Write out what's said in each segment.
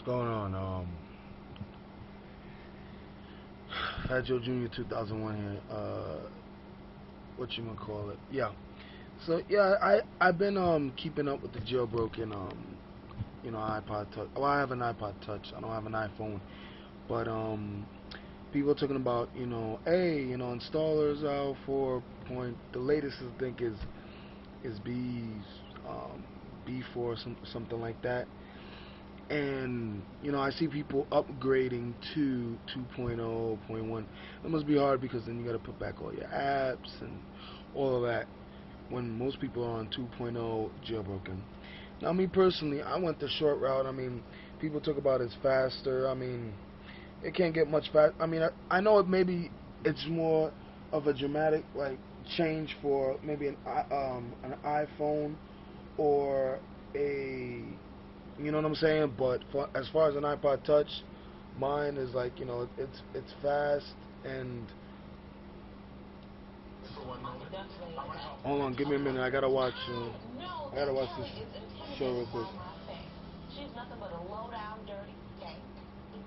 going on? Fat Joe Jr. 2001 here. What you gonna call it? Yeah. So yeah, I've been keeping up with the jailbroken iPod Touch. Well, I have an iPod Touch. I don't have an iPhone, but people are talking about hey, installers out for point. The latest I think is B4 something like that. And I see people upgrading to 2.0.1. It must be hard because then you got to put back all your apps and all of that when most people are on 2.0 jailbroken. Now, me personally, I went the short route. I mean, people talk about it's faster. I mean, it can't get much faster. I mean, I know maybe it's more of a dramatic like change for maybe an iPhone or a, you know what I'm saying? But as far as an iPod Touch, mine is like, it's fast and. Hold on, give me a minute. I gotta watch this show real quick. She's nothing but a low down, dirty skank.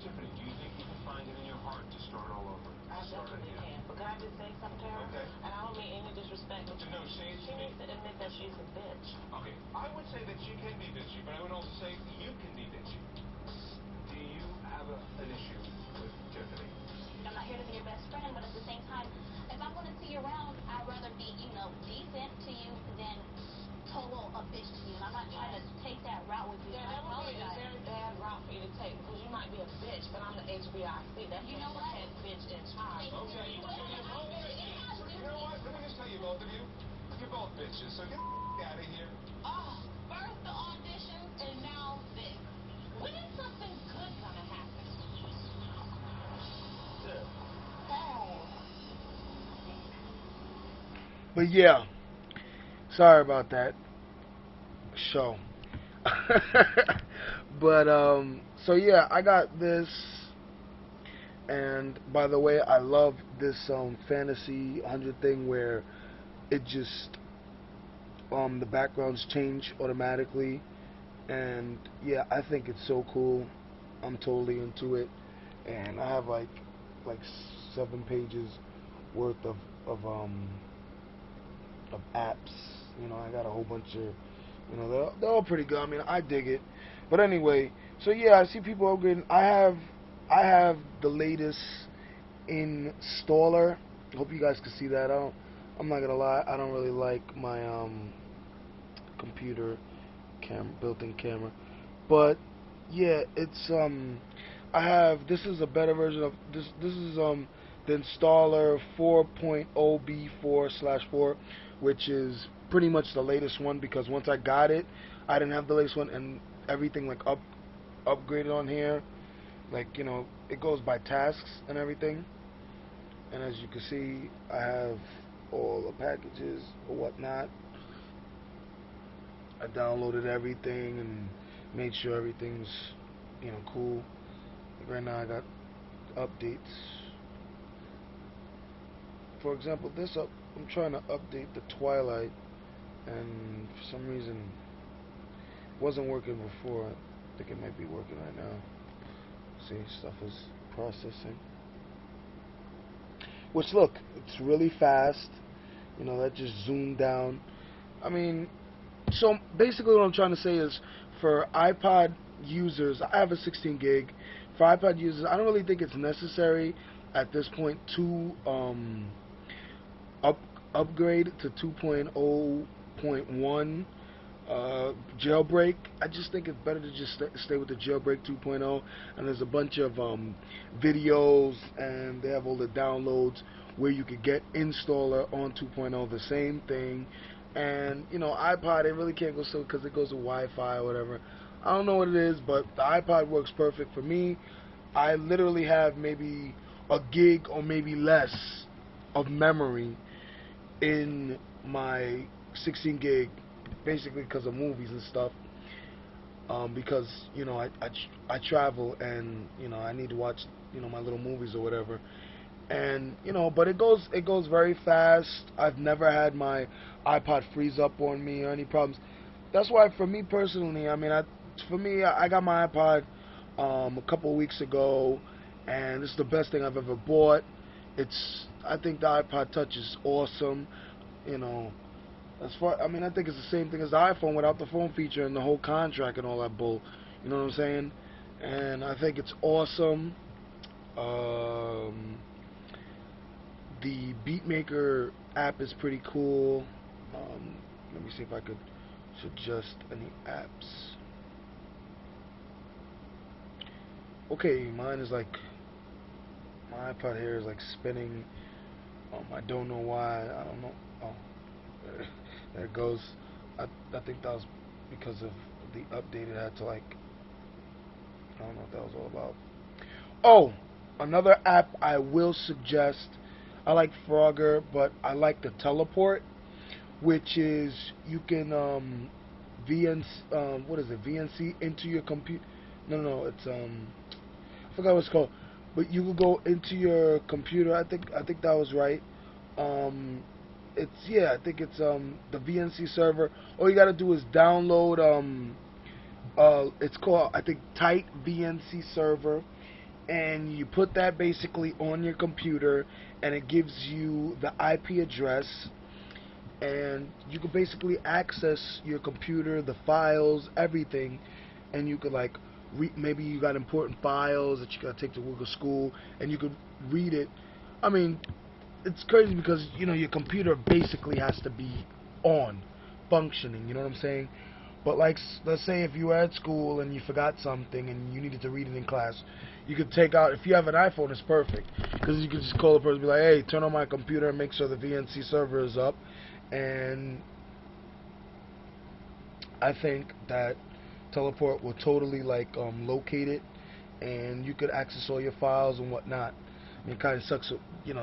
Tiffany, do you think you can find it in your heart to start all over? I definitely can. But can I just say something to her? Okay. And I don't mean any disrespect. But No, say it to me. She needs to admit that she's a bitch. Okay, I would say that she can be bitchy, but I would also say you can be bitchy. Do you have an issue with Tiffany? I'm not here to be your best friend, but at the same time, if I'm going to see you around, I'd rather be, decent to you than total a bitch to you. And I'm not trying to take that route with you. Yeah, that would be a very bad route for you to take because you might be a bitch, but I'm the HBIC. That's you know what? head bitch in charge. Okay, you know what? Let me just tell you, both of you, you're both bitches, so get the out of here. Oh, first the auditions and now this. When is something good gonna happen? Oh. But yeah, sorry about that show. But so yeah, I got this, and by the way, I love this fantasy 100 thing where it just the backgrounds change automatically, and yeah, I think it's so cool. I'm totally into it, and I have like 7 pages worth of apps. I got a whole bunch of, they're all pretty good. I mean, I dig it. But anyway, so yeah, I see people upgrading. I have the latest installer. Hope you guys can see that. I'm not gonna lie, I don't really like my computer built-in camera, but yeah, it's I have, this is a better version of this. This is the installer 4.0b4/4, which is pretty much the latest one because once I got it, I didn't have the latest one, and everything like upgraded on here. Like it goes by tasks and everything. And as you can see, I have all the packages or whatnot. I downloaded everything and made sure everything's cool. Like right now I got updates. For example, I'm trying to update the Twilight, and for some reason it wasn't working before. I think it might be working right now. See, stuff is processing. Which, look, it's really fast. That just zoomed down. I mean, so basically what I'm trying to say is for iPod users, I have a 16 gig. For iPod users, I don't really think it's necessary at this point to upgrade to 2.0.1 jailbreak. I just think it's better to just stay with the jailbreak 2.0, and there's a bunch of videos, and they have all the downloads where you could get installer on 2.0, the same thing. And iPod, it really can't go so because it goes to Wi-Fi or whatever. I don't know what it is, but the iPod works perfect for me. I literally have maybe a gig or maybe less of memory in my 16 gig, basically because of movies and stuff. Because I travel, and I need to watch my little movies or whatever. And but it goes very fast. I've never had my iPod freeze up on me or any problems. That's why for me personally, I mean, I got my iPod a couple of weeks ago, and this is the best thing I've ever bought. I think the iPod Touch is awesome. You know, I mean, I think it's the same thing as the iPhone without the phone feature and the whole contract and all that bull. You know what I'm saying? And I think it's awesome. Um, the Beatmaker app is pretty cool. Let me see if I could suggest any apps. Okay, mine is like, my iPod here is like spinning. I don't know why. I don't know. Oh, there it goes. I think that was because of the update it had to like. I don't know what that was all about. Oh, another app I will suggest. I like Frogger, but I like the Teleport, which is you can what is it? VNC into your computer. No, it's I forgot what it's called. But you will go into your computer. I think that was right. Um, I think it's the VNC server. All you gotta do is download it's called, I think, Tight VNC server, and you put that basically on your computer, and it gives you the IP address, and you can basically access your computer, the files, everything, and you could like maybe you got important files that you gotta take to work or school, and you could read it. I mean, it's crazy because your computer basically has to be on, functioning. You know what I'm saying? But like, let's say if you were at school and you forgot something and you needed to read it in class, you could take out. If you have an iPhone, it's perfect because you could just call the person and be like, "Hey, turn on my computer and make sure the VNC server is up." And I think that Teleport will totally like locate it, and you could access all your files and whatnot. I mean, it kind of sucks.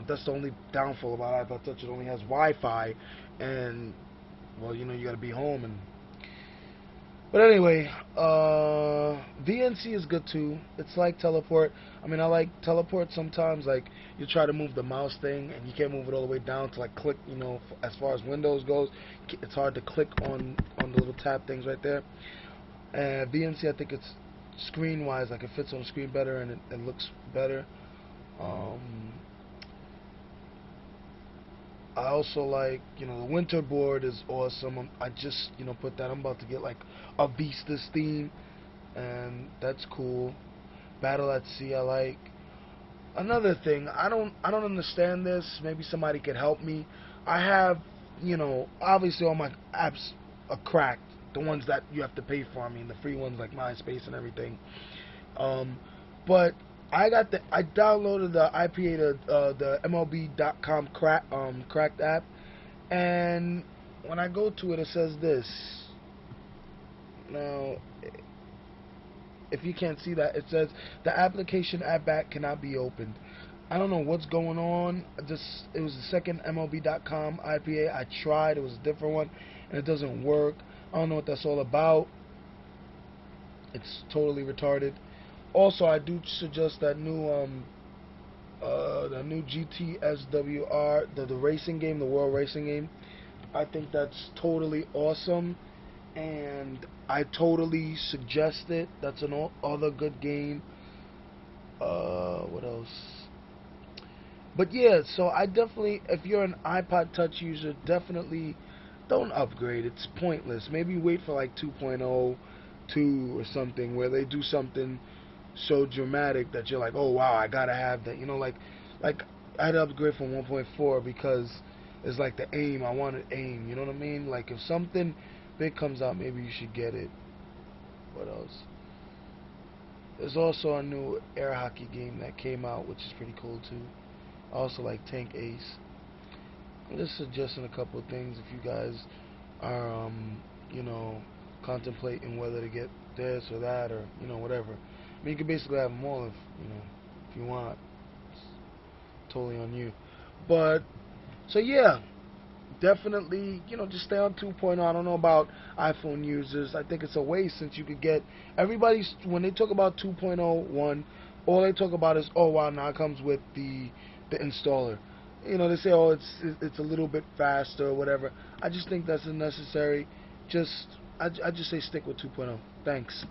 That's the only downfall about iPod Touch. It only has Wi-Fi, and well, you got to be home. But anyway, VNC is good too. It's like Teleport. I mean, I like Teleport sometimes. Like you try to move the mouse thing, and you can't move it all the way down to like click. As far as Windows goes, it's hard to click on the little tab things right there. And VNC, I think it's screen wise, like it fits on the screen better and it looks better. I also like, the winter board is awesome. I just, put that. I'm about to get like a Vistas theme, and that's cool. Battle at Sea, I like. Another thing, I don't understand this. Maybe somebody could help me. I have, obviously all my apps are cracked. The ones that you have to pay for. I mean, the free ones like MySpace and everything. But I downloaded the IPA the MLB.com cracked app, and when I go to it, it says this. Now, if you can't see that, it says the application app back cannot be opened. I don't know what's going on. It was the second MLB.com IPA I tried. It was a different one, and it doesn't work. I don't know what that's all about. It's totally retarded. Also, I do suggest that the new GTSWR, the racing game, the world racing game. I think that's totally awesome, and I totally suggest it. That's an other good game. What else? But yeah, so I definitely, if you're an iPod Touch user, definitely don't upgrade. It's pointless. Maybe wait for like 2.0, 2 or something, where they do something so dramatic that you're like, oh wow, I gotta have that. Like I had to upgrade from 1.4 because it's like the aim. I wanted aim. You know what I mean? Like if something big comes out, maybe you should get it. What else? There's also a new air hockey game that came out, which is pretty cool too. I also like Tank Ace. I'm just suggesting a couple of things if you guys are, you know, contemplating whether to get this or that or, whatever. I mean, you can basically have them all if you want. It's totally on you. But, so yeah, definitely, just stay on 2.0. I don't know about iPhone users. I think it's a waste since you could get, when they talk about 2.01, all they talk about is, oh wow, now it comes with the installer. They say, oh, it's a little bit faster or whatever. I just think that's unnecessary. I just say stick with 2.0. Thanks.